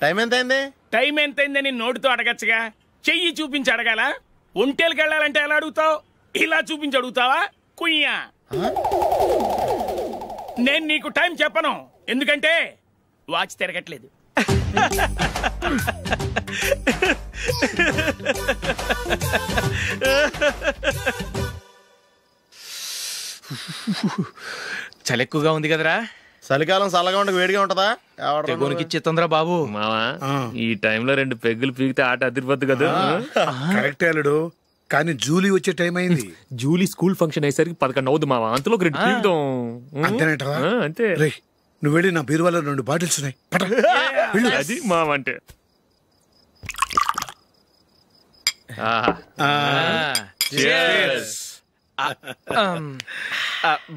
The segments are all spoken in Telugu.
టైం ఎంత అయింది? టైం ఎంతైందని నోటితో అడగచ్చుగా, చెయ్యి చూపించి అడగాల? ఒంటేలకు వెళ్ళాలంటే ఎలా అడుగుతావు? ఇలా చూపించి అడుగుతావా? కుయ్యా, నేను నీకు టైం చెప్పను, ఎందుకంటే వాచ్ తిరగట్లేదు. చలి ఎక్కువగా ఉంది కదరా? చలికాలం చల్లగా ఉండక వేడిగా ఉంటదా? ఇచ్చేతుందిరా బాబు. మావా ఈ టైంలో 2 పెగ్గులు పీకితే ఆట అదిరిపోద్దు కదా. కరెక్టే అల్లుడు, కానీ జూలీ వచ్చే టైం అయింది. జూలీ స్కూల్ ఫంక్షన్ అయ్యేసరికి 11 అవుద్దు మావా, అంతలో 2 పీకుతాం. అంతేనేటవా? అంతే. రే నువ్వు వెళ్ళి నా బీరువాలో 2 బాటిల్స్ ఉన్నాయి, అది మావా అంటే.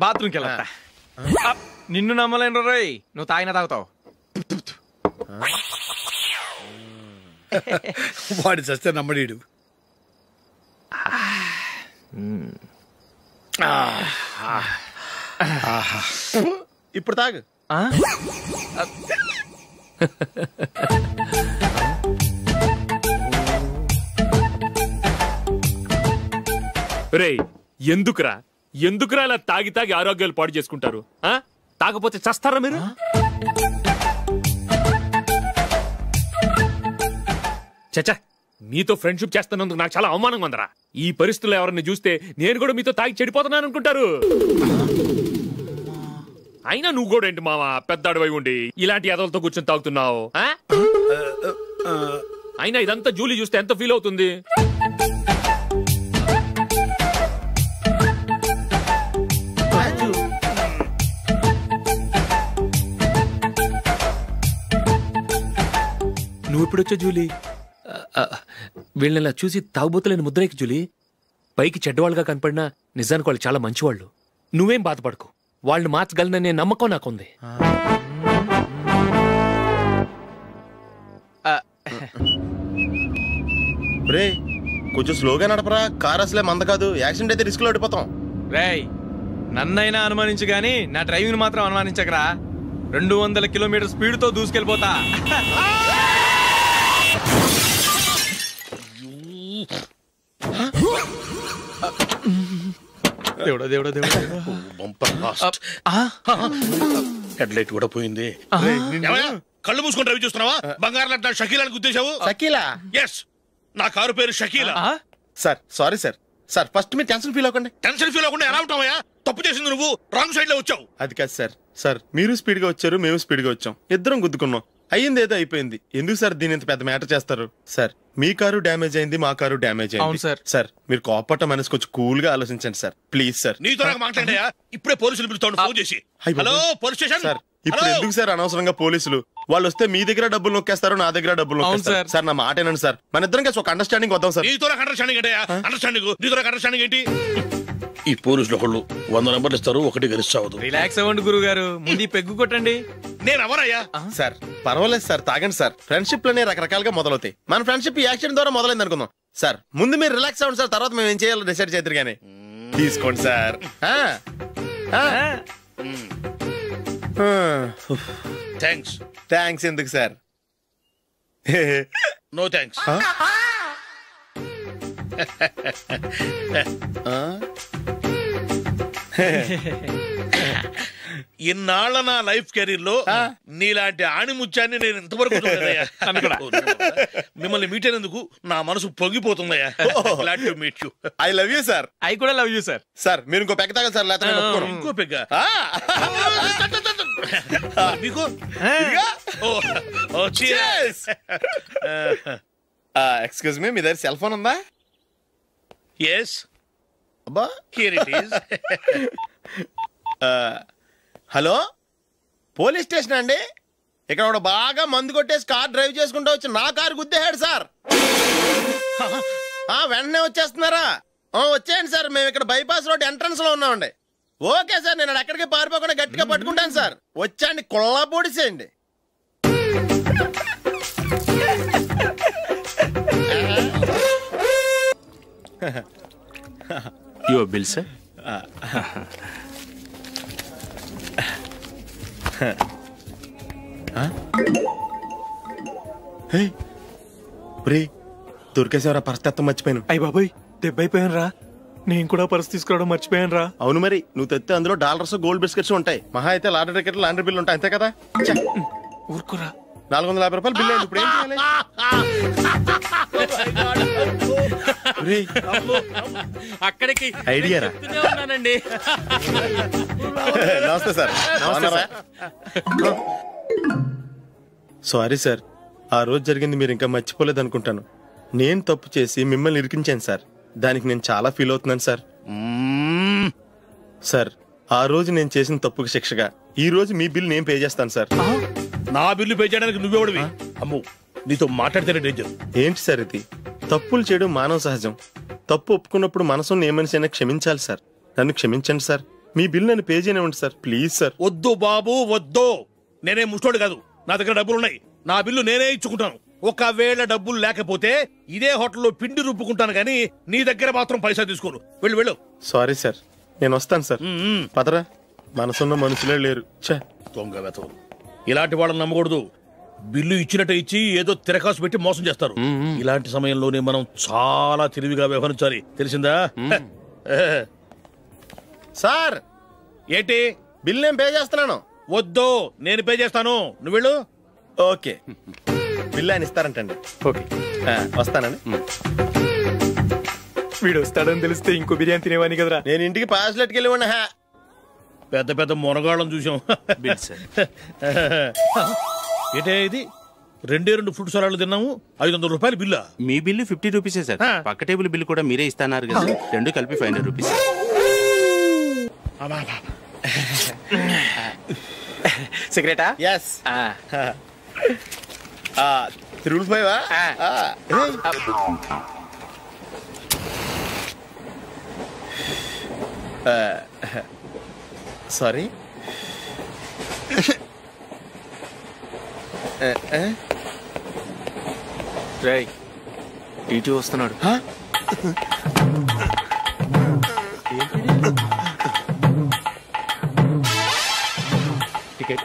బాత్రూమ్కి వెళ్ళా. నిన్ను నమ్మలేను రోయ్, నువ్వు తాగినా తాగుతావు. వాడి చస్తే నమ్మడీడు. ఇప్పుడు తాగు. రేయ్ ఎందుకురా ఇలా తాగి తాగి ఆరోగ్యాలు పాడు చేసుకుంటారు? తాగపోతే చస్తారా మీరు? చచ్చా, మీతో ఫ్రెండ్షిప్ చేస్తున్నందుకు నాకు చాలా అవమానంగా ఉందరా. ఈ పరిస్థితుల్లో ఎవరిని చూస్తే నేను కూడా మీతో తాగి చెడిపోతున్నాను అనుకుంటారు. అయినా నువ్వు కూడా ఏంటి మావా, పెద్ద అడవై ఉండి ఇలాంటి ఎదలతో కూర్చొని తాగుతున్నావు? అయినా ఇదంతా జూలీ చూస్తే ఎంత ఫీల్ అవుతుంది? నువ్వు ఇప్పుడొచ్చా జూలీ? వీళ్ళని చూసి తాగుబోతులేని ముద్రేకి జూలీ. పైకి చెడ్డవాళ్ళుగా కనపడినా నిజానికి వాళ్ళు చాలా మంచివాళ్ళు. నువ్వేం బాధపడకు, వాళ్ళని మార్చగలననే నమ్మకం నాకుంది. రే కొంచెం స్లోగా నడపరా, కార్ అసలే మంద కాదు. యాక్సిడెంట్ అయితే రిస్క్ లో ఓడిపోతాం. రేయ్ నన్నైనా అనుమానించు గాని నా డ్రైవింగ్ మాత్రం అనుమానించకరా. 200 కిలోమీటర్ స్పీడ్ తో దూసుకెళ్ళిపోతా. దేవుడా దేవుడా దేవుడా, హెడ్ లైట్ కూడా పోయింది. కళ్ళు మూసుకొని డ్రైవ్ చూస్తున్నావా? బంగారం లాంటి షకీలాని గుద్దేశావు. షకీలా? ఎస్, నా కారు పేరు Shakeela. Sir sorry sir. Sir first మీరు టెన్షన్ ఫీల్ అవ్వకండి. టెన్షన్ ఫీల్ అవ్వకుండా ఎలా ఉంటావయ్యా? తప్పు చేసింది నువ్వు, రాంగ్ సైడ్ లో వచ్చావు. అది కాదు సార్. సార్ మీరు స్పీడ్ గా వచ్చారు, మేము స్పీడ్ గా వచ్చాం, ఇద్దరం గుద్దుకున్నాం. అయ్యింది ఏదో అయిపోయింది. ఎందుకు సార్ దీని ఇంత పెద్ద మ్యాటర్ చేస్తారు? సార్ మీ కారు డ్యామేజ్ అయింది, మా కారు డ్యామేజ్ అయింది. సార్ మీరు కోపట్ట మనసు కొంచెం కూల్ గా ఆలోచించండి సార్, ప్లీజ్ సార్. నీతో నాకు మాట్లాడాయా? ఇప్పుడే పోలీసులు పిలుస్తాను, ఫోన్ చేసి. Hello police station. సార్ ఇప్పుడు ఎందుకు సార్ అనవసరంగా పోలీసులు? వాళ్ళు వస్తే మీ దగ్గర డబ్బులు నొక్కేస్తారు, నా దగ్గర డబ్బులు నొక్కేస్తారు. సార్ నా మాట ఏనండి సార్, మన ఇద్దరం కలిసి ఒక అండర్స్టాండింగ్ వద్దాం సార్. నీతో నాకు అండర్స్టాండింగ్ ఏంటయ్యా? అండర్స్టాండింగ్ నీతో నాకు అండర్స్టాండింగ్ ఏంటి? ఈ పోలీసులు ఒకళ్ళు 100 నెంబర్లు ఇస్తారు, ఒకటి గెలిచావదు. రిలాక్స్ అవ్వండి గురువు గారు, ముందు పెగ్గు కొట్టండి. నేను ఎవరయ్యా? సార్ పర్వాలేదు సార్, తాగండి సార్. ఫ్రెండ్షిప్ లోనే రకరకాలుగా మొదలవుతాయి. మన ఫ్రెండ్షిప్ ఈ యాక్సిడెంట్ ద్వారా మొదలైంది అనుకుందాం. సార్ ముందు మీరు రిలాక్స్ అవ్వండి సార్, తర్వాత మేము ఏం చేయాలో డిసైడ్ చేద్దరు గానీ. తీసుకోండి సార్. థ్యాంక్స్. థ్యాంక్స్ ఎందుకు సార్? No thanks. ఇన్నాళ్ళ నా లైఫ్ కెరీర్ లో నీలాంటి ఆణిముత్యాన్ని నేను ఇంతవరకు చూడలేదయ్యా. మిమ్మల్ని మీట్ అయినందుకు నా మనసు పొంగిపోతుందయ్యా. Glad to meet you. I love you sir. I కూడా లవ్ యూ సార్. సార్ మీరు ఇంకో పెగ్గ తాగండి సార్, లేకపోతే ఇంకో పెగ్గ మీకు. ఎక్స్క్యూజ్ మీ, మీ దగ్గర సెల్ ఫోన్ ఉందా? ఎస్ అబ్బా, here it is. Hello police station అండి. ఇక్కడ ఒక బాగా మందు కొట్టేసి కార్ డ్రైవ్ చేసుకుంటూ వచ్చి నా కారు గుద్దేశాడు సార్. వెంటనే వచ్చేస్తున్నారా? వచ్చేయండి సార్, మేము ఇక్కడ బైపాస్ రోడ్ ఎంట్రన్స్ లో ఉన్నామండి. ఓకే సార్, నేను ఎక్కడికి పారిపోకుండా గట్టిగా పట్టుకుంటాను సార్. వచ్చాండి, కుళ్ళ పొడిసేయండి. Your bill sir. దొరికేసేవరా పరిస్థితి మర్చిపోయాను. అయ్య బాబాయ్ దెబ్బైపోయాను రా. నేను కూడా పర్స్ తీసుకురావడం మర్చిపోయాను రా. అవును మరి నువ్వు తెస్తే అందులో డాలర్స్ గోల్డ్ బిస్కెట్స్ ఉంటాయి. మహా అయితే లాటరీ టికెట్ లాండ్రీ బిల్లు ఉంటాయి అంతే కదా. ఊరుకురా. 450 రూపాయలు బిల్లు అయింది. ఇప్పుడు ఏం చేయాలి? అక్కడికి ఐడియా రా. ఉన్నానండి. నమస్తే సార్. సారీ సార్, ఆ రోజు జరిగింది మీరు ఇంకా మర్చిపోలేదు అనుకుంటాను. నేను తప్పు చేసి మిమ్మల్ని ఇరికించాను సార్. దానికి నేను చాలా ఫీల్ అవుతున్నాను సార్. సార్ ఆ రోజు నేను చేసిన తప్పుకి శిక్షగా ఈ రోజు మీ బిల్ నేను పే చేస్తాను సార్. నా బిల్లు పే చేయడానికి నువ్వెవడివి? అమ్మో, నీతో మాట్లాడితేనే డేంజర్. ఏంటి సార్ ఇది? తప్పులు చేయడం మానవ సహజం. తప్పు ఒప్పుకున్నప్పుడు మనసుని ఏ మనిషి అయినా క్షమించాలి సార్. నన్ను క్షమించండి సార్. మీ బిల్ నన్ను పే చేయనివ్వండి సార్ ప్లీజ్ సార్. వద్దు బాబు వద్దు. నేనే ముష్టోడు కాదు, నా దగ్గర డబ్బులున్నాయి. నా బిల్లు నేనే ఇచ్చుకుంటాను. ఒకవేళ డబ్బులు లేకపోతే ఇదే హోటల్లో పిండి రుబ్బుకుంటాను కానీ నీ దగ్గర మాత్రం పైసా తీసుకోను. వెళ్ళు వెళ్ళు. సారీ సార్, నేను వస్తాను సార్. పదరా, మనసున్న మనుషులే లేరు. దొంగ వెతవు. ఇలాంటి వాళ్ళని నమ్మకూడదు. బిల్లు ఇచ్చినట్టు ఇచ్చి ఏదో తిరకాసు పెట్టి మోసం చేస్తారు. ఇలాంటి సమయంలోనే మనం చాలా తెలివిగా వ్యవహరించాలి, తెలిసిందా? సార్ ఏంటి? బిల్ నేను పే చేస్తున్నాను. వద్దు, నేను పే చేస్తాను. నువ్వు వెళ్ళు. ఓకే, బిల్ ఆయన ఇస్తారంటండి. ఓకే వస్తానండి. వీడు వస్తాడని తెలిస్తే ఇంకో బిర్యానీ తినేవాని కదరా. నేను ఇంటికి పాస్లెట్కి వెళ్ళి ఉన్నా. పెద్ద పెద్ద మొనగాళ్ళం చూసాం. ఏంటే ఇది? 2 ఫ్రూట్ సలాడ్లు తిన్నాము, 500 రూపాయలు బిల్లా? మీ బిల్లు 50 రూపీసే సార్. పక్క టేబుల్ బిల్లు కూడా మీరే ఇస్తాన్నారు కదా, రెండు కలిపి 500 రూపీస్. సిగరెటా? ఎస్. 3 సారీ. రేయ్ ఇటు వస్తున్నాడు. టికెట్.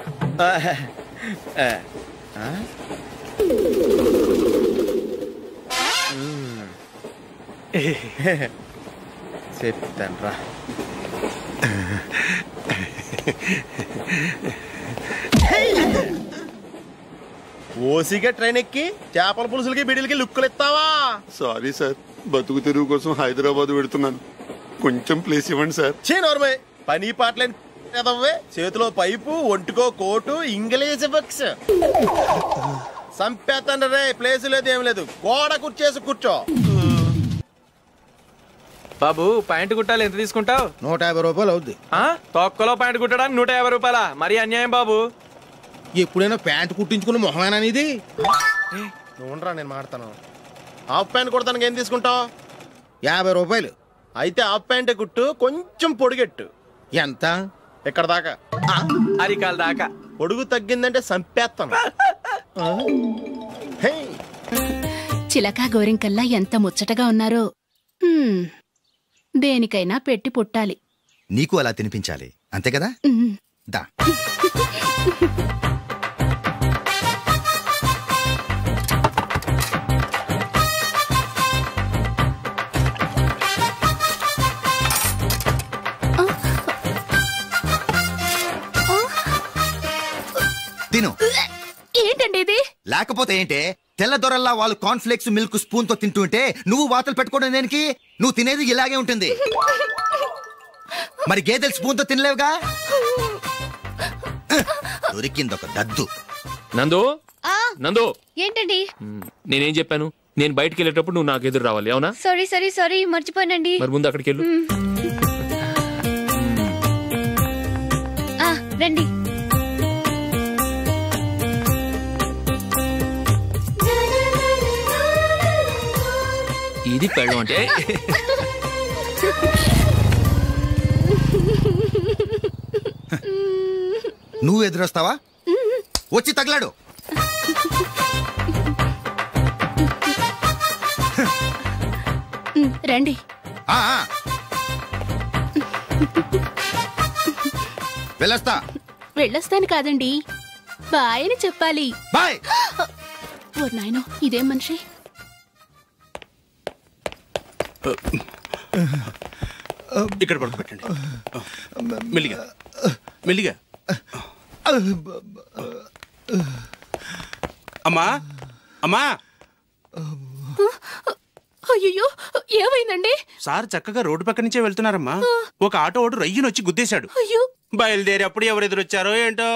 చెప్తాను రా. ఓసిగా ట్రైన్ ఎక్కి చేపల పులుసులకి బిడిలకి లుక్కులు ఇస్తావా? సారీ సార్, బతుకు తెరువు కోసం హైదరాబాద్ పెడుతున్నాను, కొంచెం ప్లేస్ ఇవ్వండి సార్. నోర్మే, పని పాటలేని చేతిలో పైపు, ఒంటికో కోటు, ఇంగ్లీష్ బుక్స్. సంపేతండ్రి రే, ప్లేస్ లేదు ఏం లేదు, గోడ కుర్చేసి కూర్చో. బాబు ప్యాంటు కుట్టాలి, ఎంత తీసుకుంటావు? 150 రూపాయలు అవుద్ది. తొక్కలో ప్యాంటు కుట్టడానికి 150 రూపాయలా? మరి అన్యాయం బాబు. ఎప్పుడైనా ప్యాంటు కుట్టించుకున్న మొహమేనా ఇది? నువ్వురా, నేను మాడతాను. హాఫ్ ప్యాంట్ కుడతానికి ఏం తీసుకుంటావు? 50 రూపాయలు. అయితే హాఫ్ ప్యాంటే కుట్టు, కొంచెం పొడిగెట్టు. ఎంత? ఎక్కడ దాకా? అరికాల దాకా. పొడుగు తగ్గిందంటే సంపేస్తాను. చిలకా గోరింకల్లా ఎంత ముచ్చటగా ఉన్నారో. దేనికైనా పెట్టి పుట్టాలి. నీకు అలా తినిపించాలి, అంతే కదా? దా. తిను. ఏంటండి ఇది? లేకపోతే ఏంటే, తెల్లదొరల్లా వాళ్ళు కార్న్ఫ్లేక్స్ మిల్క్ స్పూన్ తో తింటుంటే నువ్వు వాతలు పెట్టుకోవడం దేనికి? నువ్వు తినేది ఇలాగే ఉంటుంది. మరి గేదెలు స్పూన్ తో తినలేవుగా. దొరికింది ఒక దద్దు. నందు, నందు. ఏంటండి? నేనేం చెప్పాను? నేను బయటికి వెళ్ళేటప్పుడు నువ్వు నాకు ఎదురు రావాలి, అవునా? సారీ మర్చిపోయానండి. మరి ముందు అక్కడికి వెళ్ళు. రండి. ఇది పెళ్ళం అంటే. నువ్వు ఎదురొస్తావా? వచ్చి తగలాడు. రండి. వెళ్ళొస్తా. వెళ్ళొస్తాను కాదండి, బాయ్ అని చెప్పాలి. బాయ్. ఓ నాయనో ఇదేం మనిషి. ఇక్కడ పడుకోబెట్టండి. మెల్లిగా మెల్లిగా. అమ్మా అమ్మా. అయ్యో ఏమైందండి? సార్ చక్కగా రోడ్డు పక్క నుంచే వెళ్తున్నారమ్మా. ఒక ఆటో ఓడు రయ్యను వచ్చి గుద్దేశాడు. అయ్యో బయలుదేరి అప్పుడు ఎవరు ఎదురొచ్చారో ఏంటో.